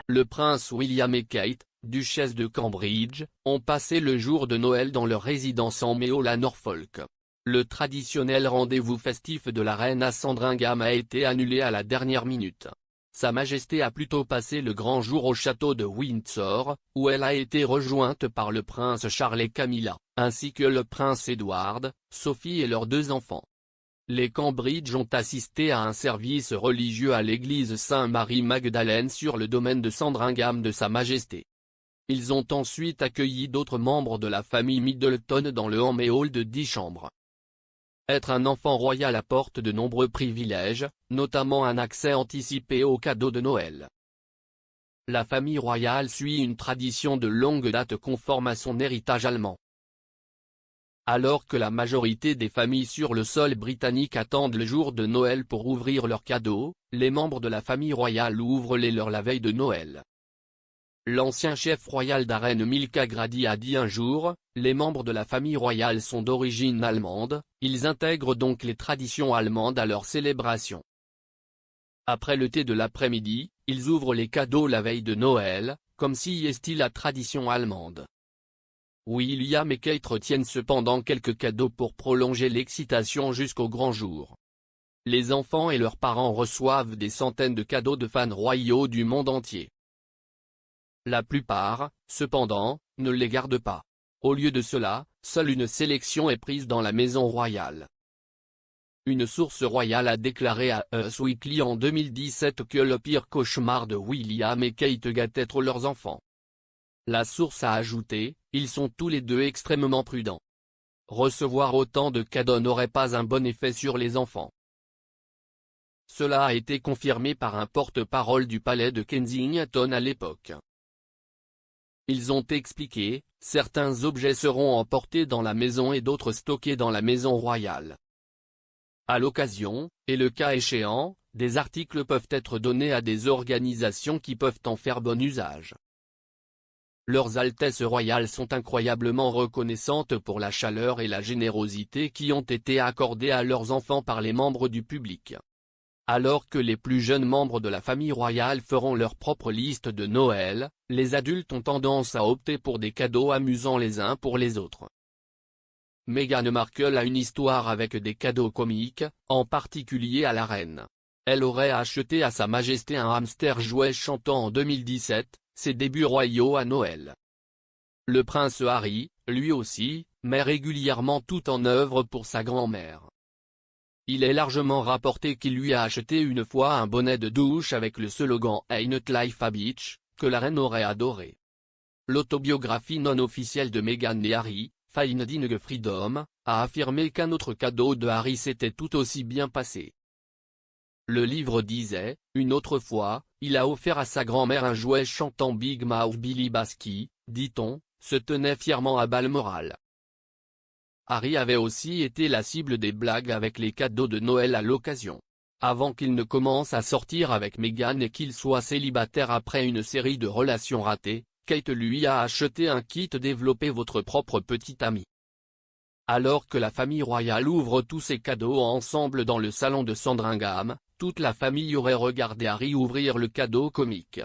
Le prince William et Kate, duchesse de Cambridge, ont passé le jour de Noël dans leur résidence en Meola à Norfolk. Le traditionnel rendez-vous festif de la reine à Sandringham a été annulé à la dernière minute. Sa Majesté a plutôt passé le grand jour au château de Windsor, où elle a été rejointe par le prince Charles et Camilla, ainsi que le prince Edward, Sophie et leurs 2 enfants. Les Cambridge ont assisté à un service religieux à l'église Saint-Marie-Magdalène sur le domaine de Sandringham de Sa Majesté. Ils ont ensuite accueilli d'autres membres de la famille Middleton dans le Henry Hall de 10 chambres. Être un enfant royal apporte de nombreux privilèges, notamment un accès anticipé aux cadeaux de Noël. La famille royale suit une tradition de longue date conforme à son héritage allemand. Alors que la majorité des familles sur le sol britannique attendent le jour de Noël pour ouvrir leurs cadeaux, les membres de la famille royale ouvrent les leurs la veille de Noël. L'ancien chef royal d'Arène Milka Grady a dit un jour, les membres de la famille royale sont d'origine allemande, ils intègrent donc les traditions allemandes à leur célébration. Après le thé de l'après-midi, ils ouvrent les cadeaux la veille de Noël, comme si est la tradition allemande. William et Kate retiennent cependant quelques cadeaux pour prolonger l'excitation jusqu'au grand jour. Les enfants et leurs parents reçoivent des centaines de cadeaux de fans royaux du monde entier. La plupart, cependant, ne les gardent pas. Au lieu de cela, seule une sélection est prise dans la maison royale. Une source royale a déclaré à Us Weekly en 2017 que le pire cauchemar de William et Kate gâte être leurs enfants. La source a ajouté, ils sont tous les 2 extrêmement prudents. Recevoir autant de cadeaux n'aurait pas un bon effet sur les enfants. Cela a été confirmé par un porte-parole du palais de Kensington à l'époque. Ils ont expliqué, certains objets seront emportés dans la maison et d'autres stockés dans la maison royale. À l'occasion, et le cas échéant, des articles peuvent être donnés à des organisations qui peuvent en faire bon usage. Leurs Altesses royales sont incroyablement reconnaissantes pour la chaleur et la générosité qui ont été accordées à leurs enfants par les membres du public. Alors que les plus jeunes membres de la famille royale feront leur propre liste de Noël, les adultes ont tendance à opter pour des cadeaux amusants les uns pour les autres. Meghan Markle a une histoire avec des cadeaux comiques, en particulier à la reine. Elle aurait acheté à Sa Majesté un hamster jouet chantant en 2017, ses débuts royaux à Noël. Le prince Harry, lui aussi, met régulièrement tout en œuvre pour sa grand-mère. Il est largement rapporté qu'il lui a acheté une fois un bonnet de douche avec le slogan Ain't Life a Beach, que la reine aurait adoré. L'autobiographie non officielle de Meghan et Harry, Finding Freedom, a affirmé qu'un autre cadeau de Harry s'était tout aussi bien passé. Le livre disait, une autre fois, il a offert à sa grand-mère un jouet chantant Big Mouth Billy Baskey, dit-on, se tenait fièrement à Balmoral. Harry avait aussi été la cible des blagues avec les cadeaux de Noël à l'occasion. Avant qu'il ne commence à sortir avec Meghan et qu'il soit célibataire après une série de relations ratées, Kate lui a acheté un kit Développez votre propre petit ami. Alors que la famille royale ouvre tous ses cadeaux ensemble dans le salon de Sandringham, toute la famille aurait regardé Harry ouvrir le cadeau comique.